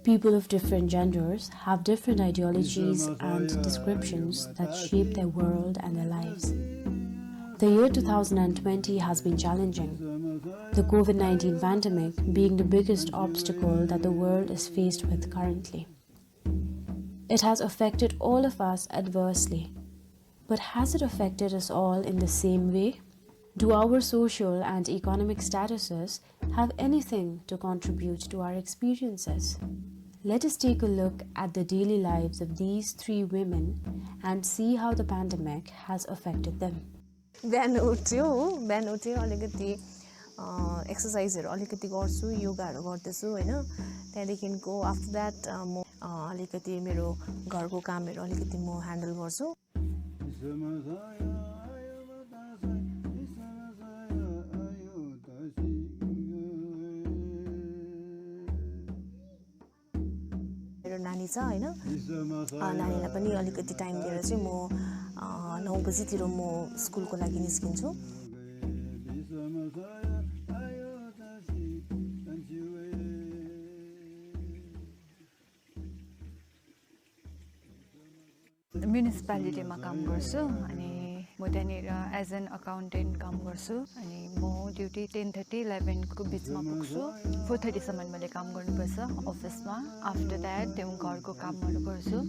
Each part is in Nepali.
People of different genders have different ideologies and descriptions that shape their world and their lives. The year 2020 has been challenging, the COVID-19 pandemic being the biggest obstacle that the world is faced with currently. It has affected all of us adversely, but has it affected us all in the same way? Do our social and economic statuses have anything to contribute to our experiences? Let us take a look at the daily lives of these three women and see how the pandemic has affected them. बिहान उठ्यो अलिकति एक्सर्साइजहरू अलिकति गर्छु योगाहरू गर्दैछु हैन त्यहाँदेखिको आफ्टर दैट म अलिकति मेरो घरको कामहरू अलिकति म ह्यान्डल गर्छु मेरो नानी छ हैन नानीलाई पनि अलिकति टाइम दिएर चाहिँ म 9 बजेतिर म स्कुलको लागि निस्किन्छु म्युनिसिपालिटीमा काम गर्छु अनि म त्यहाँनिर एज एन अकाउन्टेन्ट काम गर्छु अनि म ड्युटी 10:30 11 को बिचमा पुग्छु 4:30 सम्म मैले काम गर्नुपर्छ अफिसमा आफ्टर दैट त्यो घरको कामहरू गर्छु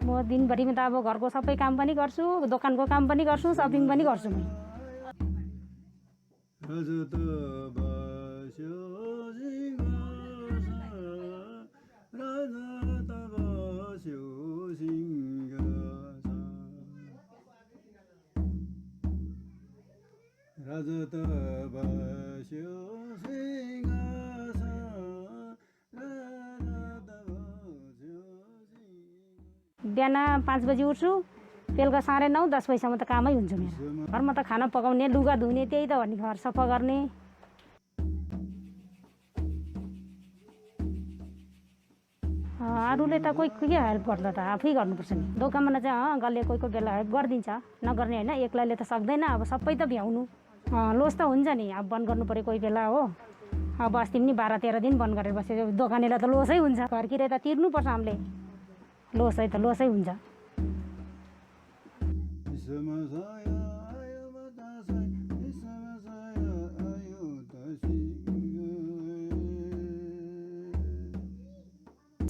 म दिनभरिमा त अब घरको सबै काम पनि गर्छु दोकानको काम पनि गर्छु शपिङ पनि गर्छु म बिहान 5 बजे उठ्छु बेलुका 9:30 10 बजेसम्म त कामै हुन्छ मेरो घरमा त खाना पकाउने लुगा धुने त्यही त हो नि घर सफा गर्ने अरूले त कोही के हेल्प गर्दा त आफै गर्नुपर्छ नि दोकानमा चाहिँ गल्ले कोही बेला हेल्प गरिदिन्छ नगर्ने हैन एक्लैले त सक्दैन अब सबै त भ्याउनु लोस त हुन्छ नि अब बन्द गर्नु पर्यो कोही बेला हो अब अस्ति पनि 12-13 दिन बन्द गरेर बस्यो दोकानेलाई त लोसै हुन्छ घर किराय त तिर्नुपर्छ हामीले लोसै त लोसै हुन्छ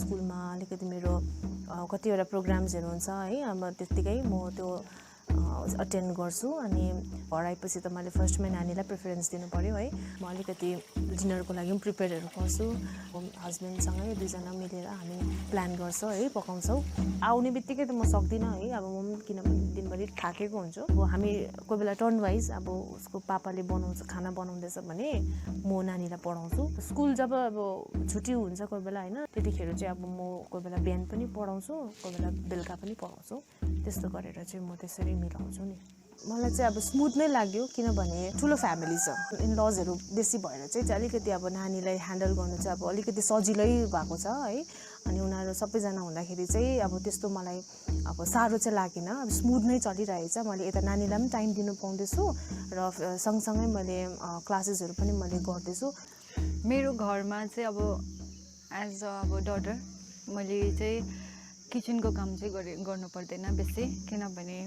स्कुलमा अलिकति मेरो कतिवटा प्रोग्राम्सहरू हुन्छ है अब त्यतिकै म त्यो अटेन्ड गर्छु अनि पढाइपछि त मैले फर्स्टमै नानीलाई प्रेफरेन्स दिनु पर्यो है म अलिकति डिनरको लागि पनि प्रिपेयरहरू गर्छु हस्बेन्डसँगै दुईजना मिलेर हामी प्लान गर्छौँ है पकाउँछौँ आउने बित्तिकै त म सक्दिनँ है अब म किनभने दिनभरि थाकेको हुन्छु अब हामी कोही बेला टर्न वाइज अब उसको पापाले बनाउँछ खाना बनाउँदैछ भने म नानीलाई पढाउँछु स्कुल जब अब छुट्टी हुन्छ कोही बेला हैन त्यतिखेर चाहिँ अब म कोही बेला बिहान पनि पढाउँछु कोही बेला बेलुका पनि पढाउँछु त्यस्तो गरेर चाहिँ म त्यसरी मिलाउँछु नि मलाई चाहिँ अब स्मुथ नै लाग्यो किनभने ठुलो फ्यामिली छ इन-लजहरू बेसी भएर चाहिँ अलिकति अब नानीलाई ह्यान्डल गर्नु चाहिँ अब अलिकति सजिलै भएको छ है अनि उनीहरू सबैजना हुँदाखेरि चाहिँ अब त्यस्तो मलाई अब साह्रो चाहिँ लागेन अब स्मुथ नै चलिरहेछ मैले यता नानीलाई पनि टाइम दिनु पाउँदैछु र सँगसँगै मैले क्लासेसहरू पनि मैले गर्दैछु मेरो घरमा चाहिँ अब एज अ अब डटर मैले चाहिँ किचनको काम चाहिँ गर्नु पर्दैन बेसी किनभने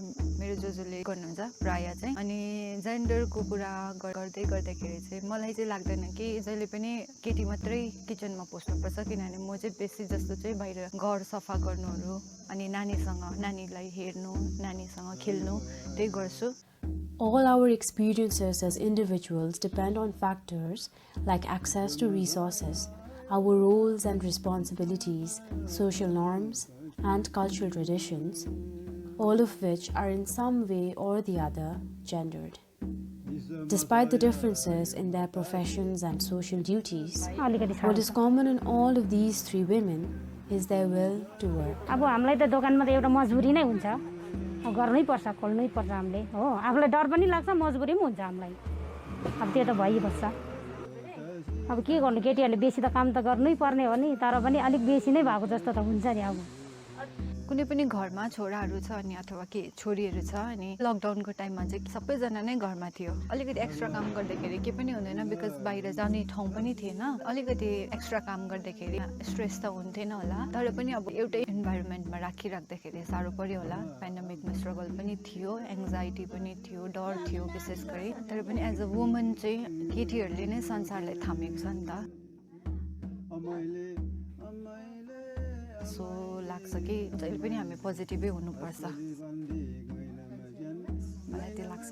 मेरो जोजोले गर्नुहुन्छ प्राय चाहिँ अनि जेन्डरको कुरा गर्दाखेरि चाहिँ मलाई चाहिँ लाग्दैन कि जहिले पनि केटी मात्रै किचनमा पस्नुपर्छ किनभने म चाहिँ बेसी जस्तो चाहिँ बाहिर घर सफा गर्नुहरू अनि नानीलाई हेर्नु नानीसँग खेल्नु त्यही गर्छु All our experiences as individuals depend on factors like access to resources, our roles and responsibilities, social norms, and cultural traditions, all of which are in some way or the other gendered. Despite the differences in their professions and social duties, अलिकति what साह्रो is common in all of these three women is their will to work. अब हामीलाई त दोकानमा त एउटा मजबुरी नै हुन्छ अब गर्नै पर्छ खोल्नै पर्छ हामीले हो आफूलाई डर पनि लाग्छ मजबुरी पनि हुन्छ हामीलाई अब त्यो त भइबस्छ अब के गर्नु केटीहरूले बेसी त काम त गर्नै पर्ने हो नि तर पनि अलिक बेसी नै भएको जस्तो त हुन्छ नि अब कुनै पनि घरमा छोराहरू छ अनि अथवा के छोरीहरू छ अनि लकडाउनको टाइममा चाहिँ सबैजना नै घरमा थियो अलिकति एक्स्ट्रा काम गर्दाखेरि के पनि हुँदैन बिकज बाहिर जाने ठाउँ पनि थिएन अलिकति एक्स्ट्रा काम गर्दाखेरि स्ट्रेस त हुन्थेन होला तर पनि अब एउटै इन्भाइरोमेन्टमा राखिराख्दाखेरि साह्रो पर्यो होला पेन्डेमिकमा स्ट्रगल पनि थियो एङ्जाइटी पनि थियो डर थियो विशेष गरी तर पनि एज अ वुमन चाहिँ केटीहरूले नै संसारलाई थामेको छ नि त सो लाग्छ कि जहिले पनि हामी पोजिटिभै हुनुपर्छ मलाई त्यो लाग्छ